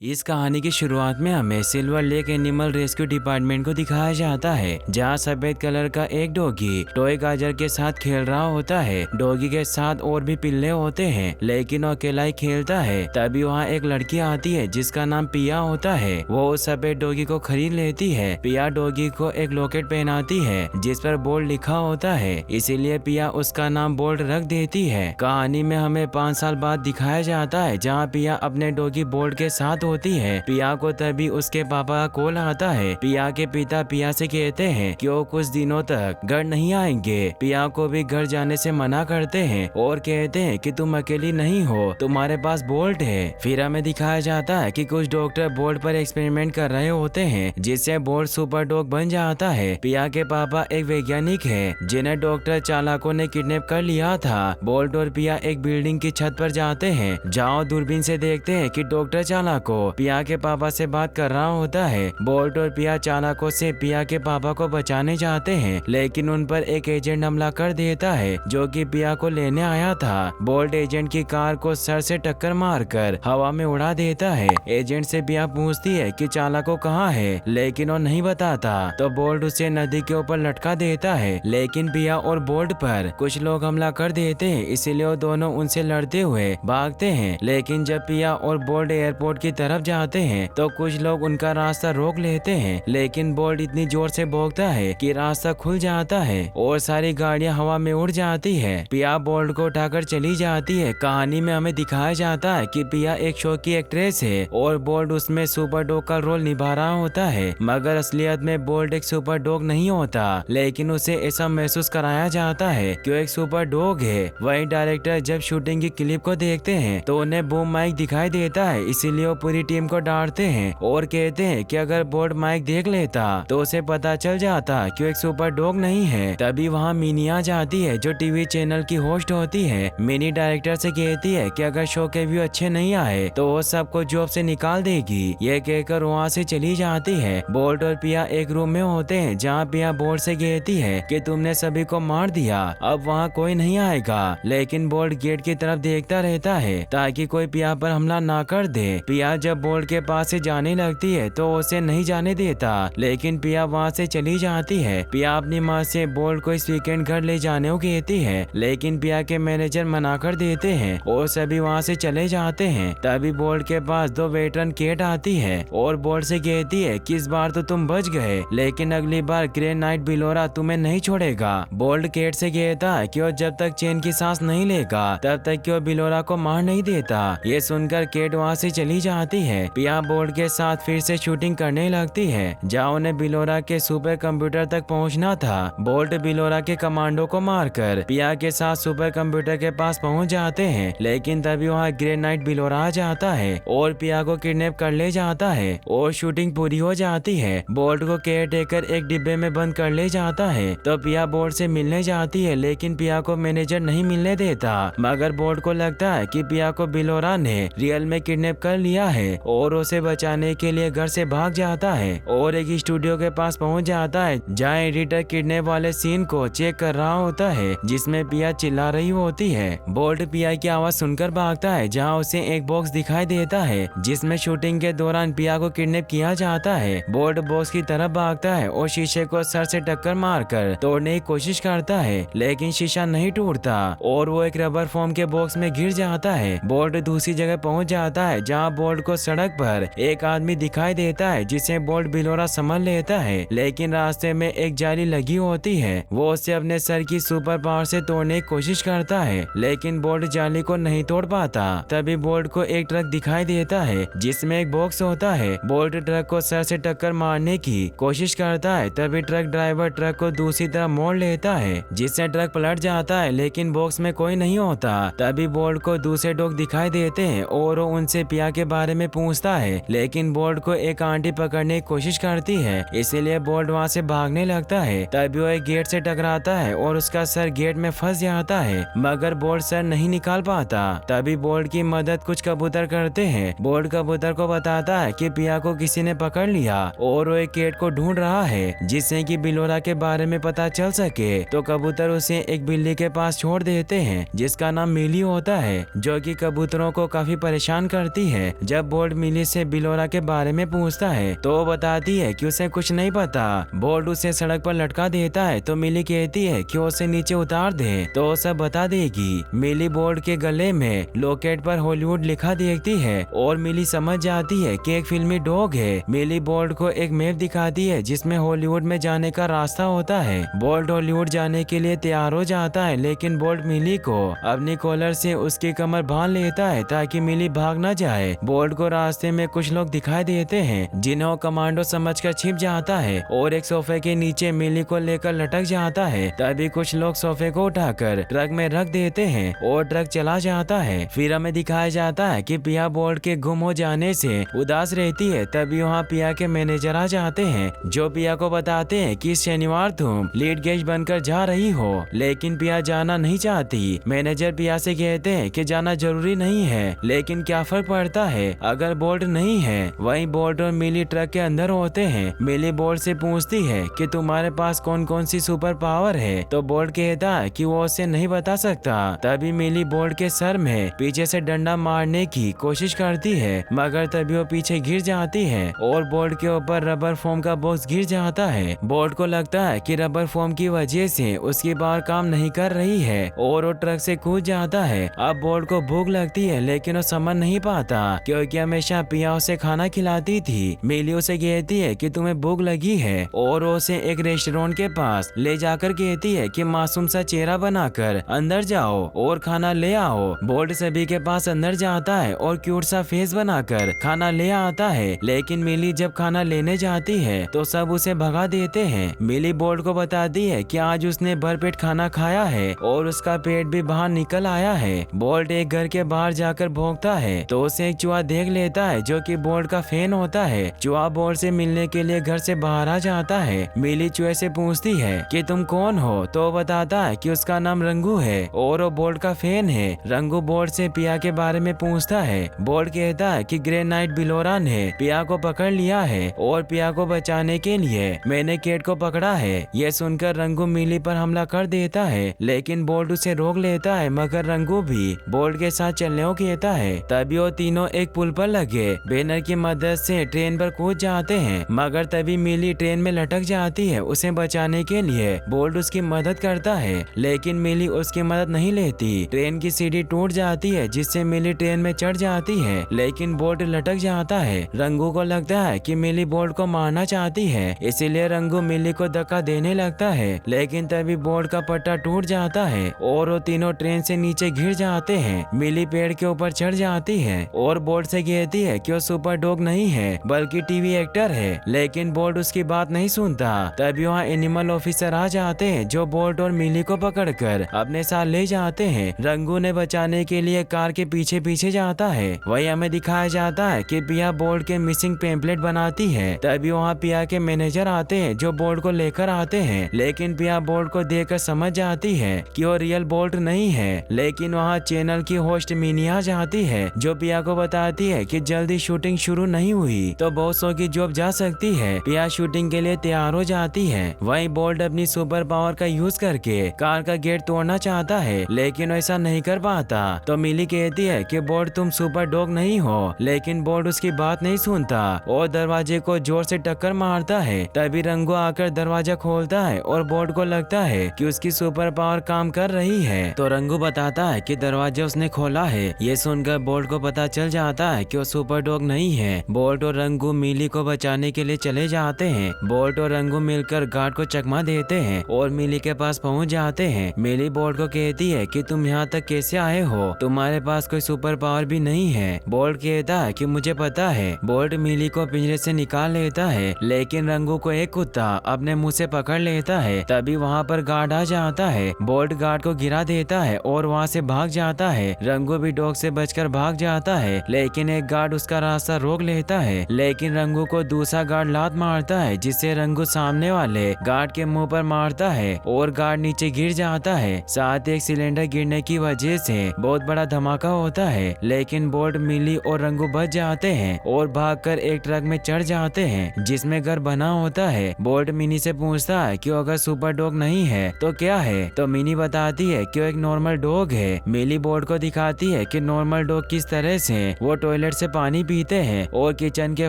इस कहानी की शुरुआत में हमें silver lake animal rescue department को दिखाया जाता है, जहां सफेद कलर का एक डॉगी टॉय गाजर के साथ खेल रहा होता है। डॉगी के साथ और भी पिल्ले होते हैं, लेकिन वो अकेला ही खेलता है। तभी वहां एक लड़की आती है जिसका नाम पिया होता है। वो उस सफेद डॉगी को खरीद लेती है। पिया डॉगी को एक लॉकेट पहनाती है जिस पर बोल्ट लिखा होता है, इसीलिए पिया उसका नाम बोल्ट रख देती है। कहानी में हमें 5 साल बाद दिखाया जाता है, जहाँ पिया अपने डॉगी बोल्ट के साथ होती है। पिया को तभी उसके पापा का कॉल आता है। पिया के पिता पिया से कहते हैं कि वो कुछ दिनों तक घर नहीं आएंगे। पिया को भी घर जाने से मना करते हैं और कहते हैं कि तुम अकेली नहीं हो, तुम्हारे पास बोल्ट है। फिर हमें दिखाया जाता है कि कुछ डॉक्टर बोल्ट पर एक्सपेरिमेंट कर रहे होते हैं, जिससे बोल्ट सुपर डॉग बन जाता है। पिया के पापा एक वैज्ञानिक है जिन्हें डॉक्टर चालाकों ने किडनैप कर लिया था। बोल्ट और पिया एक बिल्डिंग की छत पर जाते हैं, जहाँ दूरबीन से देखते हैं कि डॉक्टर चालाको पिया के पापा से बात कर रहा होता है। बोल्ट और पिया चालाकों से पिया के पापा को बचाने जाते हैं, लेकिन उन पर एक एजेंट हमला कर देता है जो कि पिया को लेने आया था। बोल्ट एजेंट की कार को सर से टक्कर मारकर हवा में उड़ा देता है। एजेंट से पिया पूछती है कि चालाको कहाँ है, लेकिन वो नहीं बताता, तो बोल्ट उसे नदी के ऊपर लटका देता है। लेकिन पिया और बोल्ट पर कुछ लोग हमला कर देते हैं, इसीलिए वो दोनों उनसे लड़ते हुए भागते हैं। लेकिन जब पिया और बोल्ट एयरपोर्ट की तरफ जाते हैं तो कुछ लोग उनका रास्ता रोक लेते हैं, लेकिन बोल्ट इतनी जोर से भौंकता है कि रास्ता खुल जाता है और सारी गाड़ियां हवा में उड़ जाती है। पिया बोल्ट को उठाकर चली जाती है। कहानी में हमें दिखाया जाता है कि पिया एक शो की एक्ट्रेस है और बोल्ट उसमें सुपर डॉग का रोल निभा रहा होता है, मगर असलियत में बोल्ट एक सुपर डॉग नहीं होता, लेकिन उसे ऐसा महसूस कराया जाता है कि वो एक सुपर डॉग है। वही डायरेक्टर जब शूटिंग की क्लिप को देखते हैं तो उन्हें बूम माइक दिखाई देता है, इसीलिए वो पूरी टीम को डांटते हैं और कहते हैं कि अगर बोल्ट माइक देख लेता तो उसे पता चल जाता कि वो एक सुपर डॉग नहीं है। तभी वहाँ मिनी आ जाती है जो टीवी चैनल की होस्ट होती है। मिनी डायरेक्टर से कहती है कि अगर शो के व्यू अच्छे नहीं आए तो वो सबको जॉब से निकाल देगी। ये कहकर वहाँ से चली जाती है। बोल्ट और पिया एक रूम में होते हैं, जहाँ पिया बोल्ट से कहती है कि तुमने सभी को मार दिया, अब वहाँ कोई नहीं आएगा। लेकिन बोल्ट गेट की तरफ देखता रहता है ताकि कोई पिया पर हमला ना कर दे। पिया जब बोल्ट के पास से जाने लगती है तो उसे नहीं जाने देता, लेकिन पिया वहाँ से चली जाती है। पिया अपनी माँ से बोल्ट को इस वीकेंड घर ले जाने को कहती है, लेकिन पिया के मैनेजर मना कर देते हैं और सभी वहाँ से चले जाते हैं। तभी बोल्ट के पास 2 वेटरन कैट आती है और बोल्ट से कहती है कि इस बार तो तुम बच गए, लेकिन अगली बार ग्रे नाइट बिलोरा तुम्हें नहीं छोड़ेगा। बोल्ट कैट से कहता है कि वो जब तक चैन की सांस नहीं लेगा तब तक कि वो बिलोरा को मार नहीं देता। ये सुनकर कैट वहाँ से चली जाती है। पिया बोल्ट के साथ फिर से शूटिंग करने लगती है, जहाँ उन्हें बिलोरा के सुपर कंप्यूटर तक पहुँचना था। बोल्ट बिलोरा के कमांडो को मारकर पिया के साथ सुपर कंप्यूटर के पास पहुँच जाते हैं, लेकिन तभी वहाँ ग्रे नाइट बिलोरा आ जाता है और पिया को किडनैप कर ले जाता है और शूटिंग पूरी हो जाती है। बोल्ट को केयर टेकर एक डिब्बे में बंद कर ले जाता है, तो पिया बोल्ट से मिलने जाती है, लेकिन पिया को मैनेजर नहीं मिलने देता। मगर बोल्ट को लगता है कि पिया को बिलोरा ने रियल में किडनैप कर लिया है और उसे बचाने के लिए घर से भाग जाता है और एक स्टूडियो के पास पहुंच जाता है, जहां एडिटर किडनैप वाले सीन को चेक कर रहा होता है जिसमें पिया चिल्ला रही होती है। बोल्ट पिया की आवाज सुनकर भागता है, जहां उसे एक बॉक्स दिखाई देता है जिसमें शूटिंग के दौरान पिया को किडनैप किया जाता है। बोल्ट बॉक्स की तरफ भागता है और शीशे को सर से टक्कर मारकर तोड़ने की कोशिश करता है, लेकिन शीशा नहीं टूटता और वो एक रबर फोम के बॉक्स में गिर जाता है। बोल्ट दूसरी जगह पहुंच जाता है, जहां बोल्ट को सड़क पर एक आदमी दिखाई देता है जिसे बोल्ट बिलोरा समझ लेता है, लेकिन रास्ते में एक जाली लगी होती है। वो उसे अपने सर की सुपर पावर से तोड़ने की कोशिश करता है, लेकिन बोल्ट जाली को नहीं तोड़ पाता। तभी बोल्ट को एक ट्रक दिखाई देता है जिसमें एक बॉक्स होता है। बोल्ट ट्रक को सर से टक्कर मारने की कोशिश करता है, तभी ट्रक ड्राइवर ट्रक को दूसरी तरफ मोड़ लेता है, जिससे ट्रक पलट जाता है, लेकिन बॉक्स में कोई नहीं होता। तभी बोल्ट को दूसरे डॉग दिखाई देते हैं और वो उनसे पिया के बारे में पूछता है, लेकिन बोल्ट को एक आंटी पकड़ने की कोशिश करती है, इसीलिए बोल्ट वहाँ से भागने लगता है। तभी वो एक गेट से टकराता है और उसका सर गेट में फंस जाता है, मगर बोल्ट सर नहीं निकाल पाता। तभी बोल्ट की मदद कुछ कबूतर करते हैं। बोल्ट कबूतर को बताता है कि पिया को किसी ने पकड़ लिया और वो एक कैट को ढूंढ रहा है जिससे कि बिलोरा के बारे में पता चल सके। तो कबूतर उसे एक बिल्ली के पास छोड़ देते हैं जिसका नाम मिली होता है, जो कि कबूतरों को काफी परेशान करती है। जब बोल्ट मिली से बिलोरा के बारे में पूछता है तो वो बताती है कि उसे कुछ नहीं पता। बोल्ट उसे सड़क पर लटका देता है तो मिली कहती है कि उसे नीचे उतार दे तो वो सब बता देगी। मिली बोल्ट के गले में लॉकेट पर हॉलीवुड लिखा देखती है और मिली समझ जाती है कि एक फिल्मी डॉग है। मिली बोल्ट को एक मैप दिखाती है जिसमें हॉलीवुड में जाने का रास्ता होता है। बोल्ट हॉलीवुड जाने के लिए तैयार हो जाता है, लेकिन बोल्ट मिली को अपनी कॉलर से उसकी कमर बांध लेता है ताकि मिली भाग न जाए। बोल्ट को रास्ते में कुछ लोग दिखाई देते हैं जिन्हें कमांडो समझकर छिप जाता है और एक सोफे के नीचे मिली को लेकर लटक जाता है। तभी कुछ लोग सोफे को उठाकर ट्रक में रख देते हैं और ट्रक चला जाता है। फिर हमें दिखाया जाता है कि पिया बोल्ट के गुम हो जाने से उदास रहती है। तभी वहाँ पिया के मैनेजर आ जाते हैं जो पिया को बताते हैं कि इस शनिवार तुम लीड गेस्ट बनकर जा रही हो, लेकिन पिया जाना नहीं चाहती। मैनेजर पिया से कहते हैं कि जाना जरूरी नहीं है, लेकिन क्या फर्क पड़ता है अगर बोल्ट नहीं है। वहीं बोल्ट और मिली ट्रक के अंदर होते हैं। मिली बोल्ट से पूछती है कि तुम्हारे पास कौन कौन सी सुपर पावर है, तो बोल्ट कहता है कि वो उसे नहीं बता सकता। तभी मिली बोल्ट के सर में पीछे से डंडा मारने की कोशिश करती है, मगर तभी वो पीछे गिर जाती है और बोल्ट के ऊपर रबर फोम का बॉक्स गिर जाता है। बोल्ट को लगता है कि रबर फोम की वजह से उसकी बार काम नहीं कर रही है और वो ट्रक से कूद जाता है। अब बोल्ट को भूख लगती है, लेकिन वो समझ नहीं पाता क्योंकि हमेशा पिया उसे खाना खिलाती थी। मिली उसे कहती है कि तुम्हें भूख लगी है और उसे एक रेस्टोरेंट के पास ले जाकर कहती है कि मासूम सा चेहरा बनाकर अंदर जाओ और खाना ले आओ। बोल्ट सभी के पास अंदर जाता है और क्यूट सा फेस बनाकर खाना ले आता है, लेकिन मिली जब खाना लेने जाती है तो सब उसे भगा देते हैं। मिली बोल्ट को बताती है कि आज उसने भरपेट खाना खाया है और उसका पेट भी बाहर निकल आया है। बोल्ट एक घर के बाहर जाकर भौंकता है तो उसे एक चूहा देख लेता है जो कि बोल्ट का फैन होता है। चूहा बोल्ट से मिलने के लिए घर से बाहर आ जाता है। मिली चूहे से पूछती है कि तुम कौन हो, तो वो बताता है कि उसका नाम रंगू है और वो बोल्ट का फैन है। रंगू बोल्ट से पिया के बारे में पूछता है। बोल्ट कहता है कि ग्रे नाइट बिलोरा ने पिया को पकड़ लिया है और पिया को बचाने के लिए मैंने केट को पकड़ा है। ये सुनकर रंगू मिली पर हमला कर देता है, लेकिन बोल्ट उसे रोक लेता है, मगर रंगू भी बोल्ट के साथ चलने को कहता है। तभी वो तीनों एक पुल पर लगे बैनर की मदद से ट्रेन पर कूद जाते हैं, मगर तभी मिली ट्रेन में लटक जाती है। उसे बचाने के लिए बोल्ट उसकी मदद करता है, लेकिन मिली उसकी मदद नहीं लेती। ट्रेन की सीढ़ी टूट जाती है जिससे मिली ट्रेन में चढ़ जाती है, लेकिन बोल्ट लटक जाता है। रंगू को लगता है कि मिली बोल्ट को मारना चाहती है, इसीलिए रंगू मिली को धक्का देने लगता है, लेकिन तभी बोल्ट का पट्टा टूट जाता है और वो तीनों ट्रेन से नीचे गिर जाते हैं। मिली पेड़ के ऊपर चढ़ जाती है और बोल्ट से कहती है कि वो सुपर डॉग नहीं है बल्कि टीवी एक्टर है, लेकिन बोल्ट उसकी बात नहीं सुनता। तभी वहाँ एनिमल ऑफिसर आ जाते हैं जो बोल्ट और मिली को पकड़कर अपने साथ ले जाते हैं। रंगू ने बचाने के लिए कार के पीछे पीछे जाता है। वही हमें दिखाया जाता है कि पिया बोल्ट के मिसिंग पेम्पलेट बनाती है। तभी वहाँ पिया के मैनेजर आते हैं जो बोल्ट को लेकर आते हैं, लेकिन पिया बोल्ट को देखकर समझ जाती है कि वो रियल बोल्ट नहीं है। लेकिन वहाँ चैनल की होस्ट मिनी आ जाती है जो पिया को बताती है कि जल्दी शूटिंग शुरू नहीं हुई तो बॉसों की जॉब जा सकती है। पिया शूटिंग के लिए तैयार हो जाती है। वहीं बोल्ट अपनी सुपर पावर का यूज करके कार का गेट तोड़ना चाहता है, लेकिन ऐसा नहीं कर पाता। तो मिली कहती है कि बोल्ट तुम सुपर डॉग नहीं हो, लेकिन बोल्ट उसकी बात नहीं सुनता और दरवाजे को जोर से टक्कर मारता है। तभी रंगू आकर दरवाजा खोलता है और बोल्ट को लगता है कि उसकी सुपर पावर काम कर रही है, तो रंगू बताता है कि दरवाजा उसने खोला है। ये सुनकर बोल्ट को पता चल जाता है कि वो सुपर डॉग नहीं है। बोल्ट और रंगू मिली को बचाने के लिए चले जाते हैं। बोल्ट और रंगू मिलकर गार्ड को चकमा देते हैं और मिली के पास पहुंच जाते हैं। मिली बोल्ट को कहती है कि तुम यहाँ तक कैसे आए हो, तुम्हारे पास कोई सुपर पावर भी नहीं है। बोल्ट कहता है कि मुझे पता है। बोल्ट मिली को पिंजरे से निकाल लेता है, लेकिन रंगू को एक कुत्ता अपने मुंह से पकड़ लेता है। तभी वहाँ पर गार्ड आ जाता है। बोल्ट गार्ड को गिरा देता है और वहाँ से भाग जाता है। रंगू भी डॉग से बचकर भाग जाता है, लेकिन एक गार्ड उसका रास्ता रोक लेता है, लेकिन रंगू को दूसरा गार्ड लात मारता है जिससे रंगू सामने वाले गार्ड के मुंह पर मारता है और गार्ड नीचे गिर जाता है। साथ एक सिलेंडर गिरने की वजह से बहुत बड़ा धमाका होता है, लेकिन बोल्ट मिली और रंगू बच जाते हैं और भागकर एक ट्रक में चढ़ जाते हैं जिसमें घर बना होता है। बोल्ट मिनी से पूछता है कि अगर सुपर डॉग नहीं है तो क्या है, तो मिनी बताती है कि वो एक नॉर्मल डॉग है। मिली बोल्ट को दिखाती है कि नॉर्मल डॉग किस तरह से वो टॉयलेट टॉयलेट से पानी पीते हैं और किचन के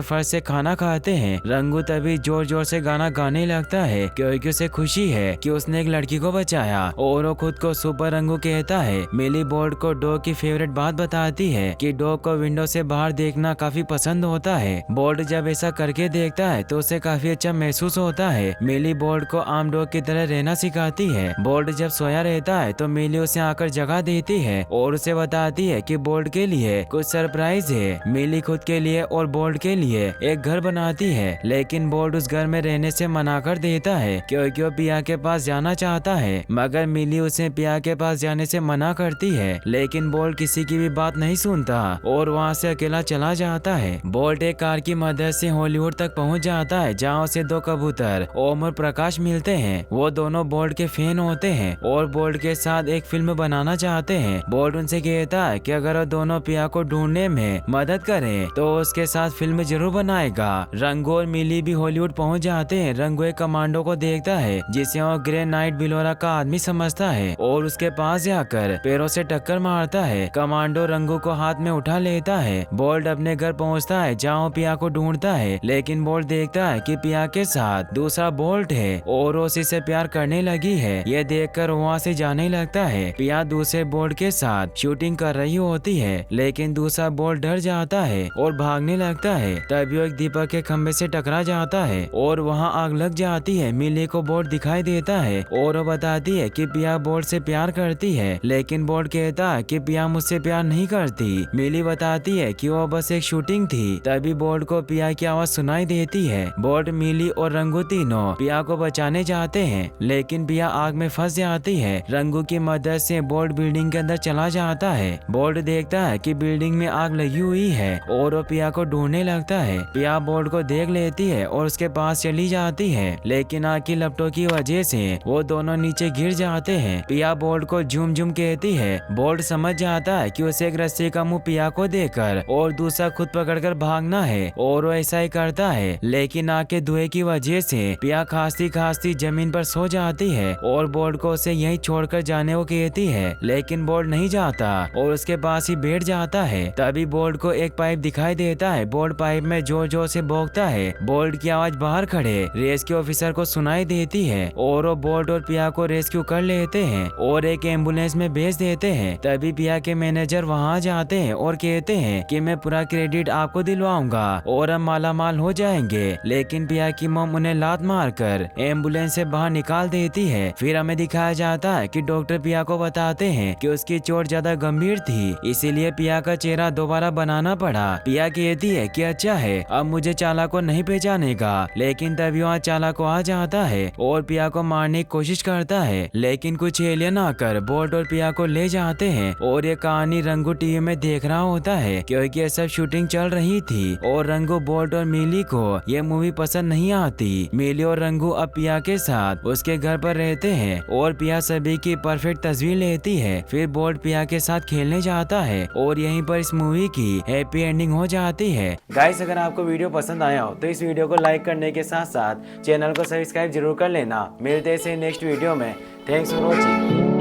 फर्श से खाना खाते हैं। रंगू तभी जोर जोर से गाना गाने लगता है क्योंकि उसे खुशी है कि उसने एक लड़की को बचाया और वो खुद को सुपर रंगू कहता है। मिली बोल्ट को डॉग की फेवरेट बात बताती है कि डॉग को विंडो से बाहर देखना काफी पसंद होता है। बोल्ट जब ऐसा करके देखता है तो उसे काफी अच्छा महसूस होता है। मिली बोल्ट को आम डॉग की तरह रहना सिखाती है। बोल्ट जब सोया रहता है तो मिली उसे आकर जगह देती है और उसे बताती है कि बोल्ट के लिए कुछ सरप्राइज है। मिली खुद के लिए और बोल्ट के लिए एक घर बनाती है, लेकिन बोल्ट उस घर में रहने से मना कर देता है क्योंकि वो पिया के पास जाना चाहता है। मगर मिली उसे पिया के पास जाने से मना करती है, लेकिन बोल्ट किसी की भी बात नहीं सुनता और वहाँ से अकेला चला जाता है। बोल्ट एक कार की मदद से हॉलीवुड तक पहुँच जाता है जहाँ उसे दो कबूतर ओम और प्रकाश मिलते हैं। वो दोनों बोल्ट के फैन होते हैं और बोल्ट के साथ एक फिल्म बनाना चाहते हैं। बोल्ट उनसे कहता है कि अगर वो दोनों पिया को ढूंढने में मदद करें तो उसके साथ फिल्म जरूर बनाएगा। रंगू और मिली भी हॉलीवुड पहुंच जाते हैं। रंगू एक कमांडो को देखता है जिसे वो ग्रे नाइट बिलोरा का आदमी समझता है और उसके पास जाकर पैरों से टक्कर मारता है। कमांडो रंगू को हाथ में उठा लेता है। बोल्ट अपने घर पहुंचता है जहाँ वो पिया को ढूंढता है, लेकिन बोल्ट देखता है कि पिया के साथ दूसरा बोल्ट है और उसी से प्यार करने लगी है। ये देखकर वहाँ से जाने लगता है। पिया दूसरे बोल्ट के साथ शूटिंग कर रही होती है, लेकिन दूसरा बोल्ट डर जाता है और भागने लगता है। तभी वो एक दीपक के खंबे से टकरा जाता है और वहाँ आग लग जाती है। मिली को बोल्ट दिखाई देता है और वो बताती है कि पिया बोल्ट से प्यार करती है, लेकिन बोल्ट कहता है कि पिया मुझसे प्यार नहीं करती। मिली बताती है कि वो बस एक शूटिंग थी। तभी बोल्ट को पिया की आवाज सुनाई देती है। बोल्ट, मिली और रंगू तीनों पिया को बचाने जाते हैं, लेकिन पिया आग में फंस जाती है। रंगू की मदद से बोल्ट बिल्डिंग के अंदर चला जाता है। बोल्ट देखता है कि बिल्डिंग में आग लगी हुई है और वो पिया को ढूंढने लगता है। पिया बोल्ट को देख लेती है और उसके पास चली जाती है, लेकिन आग की लपटों की वजह से वो दोनों नीचे गिर जाते हैं। पिया बोल्ट को झूम झूम कहती है। बोल्ट समझ जाता है कि उसे एक रस्सी का मुंह पिया को देकर और दूसरा खुद पकड़कर भागना है और वो ऐसा ही करता है, लेकिन आग के धुएं की वजह से पिया खांसती खांसती जमीन पर सो जाती है और बोल्ट को उसे यहीं छोड़कर जाने को कहती है, लेकिन बोल्ट नहीं जाता और उसके पास ही बैठ जाता है। तभी बोल्ट को एक पाइप दिखाई देता है। बोल्ट पाइप में जोर जोर से भौंकता है। बोल्ट की आवाज बाहर खड़े रेस्क्यू ऑफिसर को सुनाई देती है और वो बोल्ट और पिया को रेस्क्यू कर लेते हैं और एक एम्बुलेंस में भेज देते हैं। तभी पिया के मैनेजर वहाँ जाते हैं और कहते हैं कि मैं पूरा क्रेडिट आपको दिलवाऊंगा और हम मालामाल हो जाएंगे, लेकिन पिया की मॉम उन्हें लात मारकर एम्बुलेंस से बाहर निकाल देती है। फिर हमें दिखाया जाता है कि डॉक्टर पिया को बताते हैं कि उसकी चोट ज्यादा गंभीर थी, इसीलिए पिया का चेहरा दोबारा बनाना पड़ा। पिया कहती है कि अच्छा है, अब मुझे चाला को नहीं पहचानेगा, लेकिन तभी वहाँ चाला को आ जाता है और पिया को मारने की कोशिश करता है, लेकिन कुछ एलियन आकर बोल्ट और पिया को ले जाते हैं और ये कहानी रंगू टीवी में देख रहा होता है क्योंकि ये सब शूटिंग चल रही थी और रंगू, बोल्ट और मिली को ये मूवी पसंद नहीं आती। मिली और रंगू अब पिया के साथ उसके घर पर रहते हैं और पिया सभी की परफेक्ट तस्वीर लेती है। फिर बोल्ट पिया के साथ खेलने जाता है और यहीं पर इस मूवी की हैप्पी एंडिंग हो जाती है। गाइस, अगर आपको वीडियो पसंद आया हो तो इस वीडियो को लाइक करने के साथ साथ चैनल को सब्सक्राइब जरूर कर लेना। मिलते हैं नेक्स्ट वीडियो में। Thanks for watching.